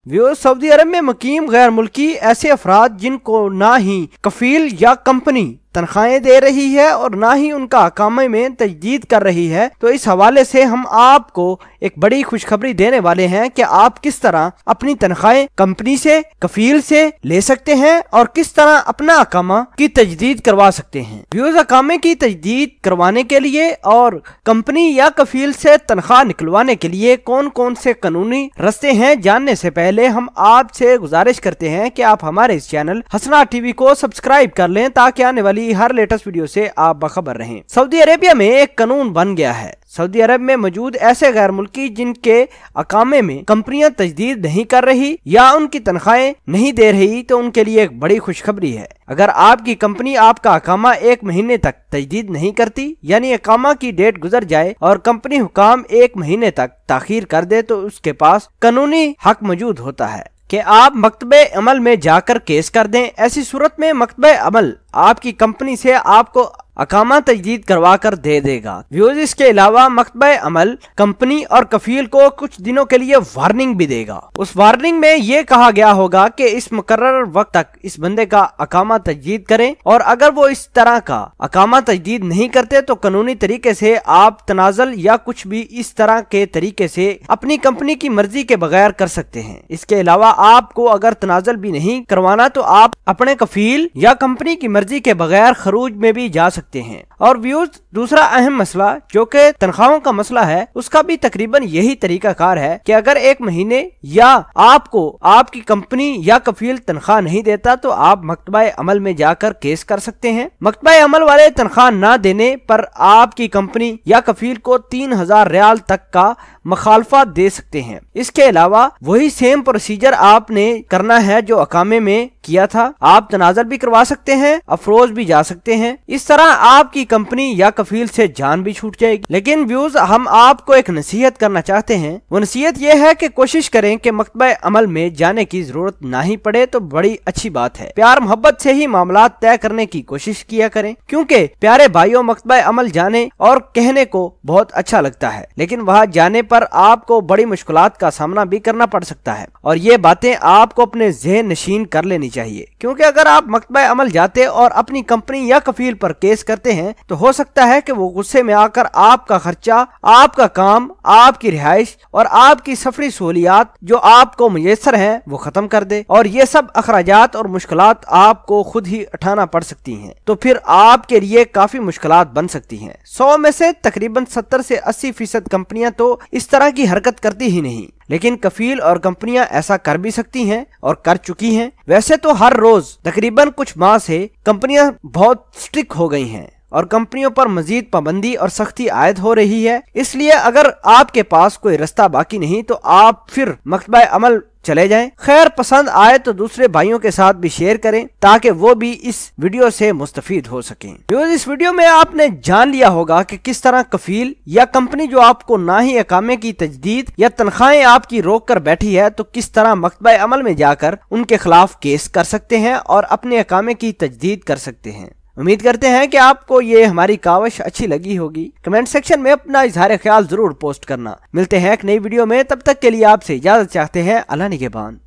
Saudi अरब में मुकीम गैर मुल्की ऐसे अफराद जिनको ना ही कफील या कंपनी तनख्वाहें दे रही है और ना ही उनका अकामे में तजदीद कर रही है, तो इस हवाले से हम आपको एक बड़ी खुशखबरी देने वाले हैं कि आप किस तरह अपनी तनख्वाहें कंपनी से, कफील से ले सकते हैं और किस तरह अपना अकामा की तजदीद करवा सकते हैं। व्यूज, अकामे की तजदीद करवाने के लिए और कंपनी या कफील से तनख्वाह निकलवाने के लिए कौन कौन से कानूनी रास्ते हैं, जानने से पहले हम आपसे गुजारिश करते हैं कि आप हमारे इस चैनल हसनात टीवी को सब्सक्राइब कर लें ताकि आने वाली हर लेटेस्ट वीडियो से आप बाखबर रहें। सऊदी अरेबिया में एक कानून बन गया है। सऊदी अरब में मौजूद ऐसे गैर मुल्की जिनके अकामे में कंपनियां तजदीद नहीं कर रही या उनकी तनख्वाहें नहीं दे रही, तो उनके लिए एक बड़ी खुशखबरी है। अगर आपकी कंपनी आपका अकामा 1 महीने तक तजदीद नहीं करती, यानी अकामा की डेट गुजर जाए और कंपनी हुकाम 1 महीने तक ताखीर कर दे, तो उसके पास कानूनी हक मौजूद होता है कि आप मकतबे अमल में जाकर केस कर दें। ऐसी सूरत में मकतबे अमल आपकी कंपनी से आपको अकामा तजदीद करवा कर दे देगा। व्यूज, इसके अलावा मकतबे अमल कंपनी और कफील को कुछ दिनों के लिए वार्निंग भी देगा। उस वार्निंग में ये कहा गया होगा कि इस मुकर्रर वक्त तक इस बंदे का अकामा तजदीद करें और अगर वो इस तरह का अकामा तजदीद नहीं करते तो कानूनी तरीके से आप तनाजल या कुछ भी इस तरह के तरीके से अपनी कंपनी की मर्जी के बगैर कर सकते हैं। इसके अलावा आपको अगर तनाजल भी नहीं करवाना तो आप अपने कफील या कंपनी की मर्जी के बगैर खरूज में भी जा सकते हैं। और व्यूज, दूसरा अहम मसला जो कि तनख्वाहों का मसला है, उसका भी तकरीबन यही तरीका कार है कि अगर 1 महीने या आपको आपकी कंपनी या कफील तनख्वाह नहीं देता तो आप मकतबा अमल में जाकर केस कर सकते हैं। मकतबा अमल वाले तनख्वाह न देने पर आपकी कंपनी या कफील को 3000 रियाल तक का मुखालफा दे सकते हैं। इसके अलावा वही सेम प्रोसीजर आपने करना है जो अकामे में किया था। आप तनाजल भी करवा सकते हैं, अफरोज भी जा सकते हैं। इस तरह आपकी कंपनी या कफील से जान भी छूट जाएगी। लेकिन व्यूज, हम आपको एक नसीहत करना चाहते हैं। वो नसीहत ये है कि कोशिश करें कि मकतबा अमल में जाने की जरूरत ना ही पड़े तो बड़ी अच्छी बात है। प्यार मोहब्बत से ही मामला तय करने की कोशिश किया करें, क्योंकि प्यारे भाइयों, मकतबा अमल जाने और कहने को बहुत अच्छा लगता है, लेकिन वहाँ जाने पर आपको बड़ी मुश्किलात का सामना भी करना पड़ सकता है। और ये बातें आपको अपने ज़हन नशीन कर लेनी चाहिए, क्योंकि अगर आप मकतबा अमल जाते और अपनी कंपनी या कफील पर केस करते हैं तो हो सकता है कि वो गुस्से में आकर आपका खर्चा, आपका काम, आपकी रिहाइश और आपकी सफरी सहूलियात जो आपको मुयस्सर हैं वो खत्म कर दे, और ये सब अखराजात और मुश्किलात आपको खुद ही उठाना पड़ सकती हैं। तो फिर आपके लिए काफी मुश्किलात बन सकती हैं। 100 में से तकरीबन 70 से 80% कंपनियां तो इस तरह की हरकत करती ही नहीं, लेकिन कफील और कंपनियां ऐसा कर भी सकती हैं और कर चुकी हैं। वैसे तो हर रोज तकरीबन कुछ माह से कंपनियां बहुत स्ट्रिक्ट हो गई हैं और कंपनियों पर मजीद पाबंदी और सख्ती आयद हो रही है। इसलिए अगर आपके पास कोई रास्ता बाकी नहीं तो आप फिर मकतबा अमल चले जाएं। खैर, पसंद आए तो दूसरे भाइयों के साथ भी शेयर करें ताकि वो भी इस वीडियो से मुस्तफीद हो सकें। व्यूअर्स, इस वीडियो में आपने जान लिया होगा कि किस तरह कफील या कंपनी जो आपको ना ही अकामे की तजदीद या तनख्वाहें आपकी रोक कर बैठी है, तो किस तरह मकतबा अमल में जाकर उनके खिलाफ केस कर सकते हैं और अपने अकामे की तजदीद कर सकते हैं। उम्मीद करते हैं कि आपको ये हमारी कावश अच्छी लगी होगी। कमेंट सेक्शन में अपना इजहार ख्याल जरूर पोस्ट करना। मिलते हैं एक नई वीडियो में, तब तक के लिए आपसे इजाजत चाहते हैं। अल्लाह निगहबान।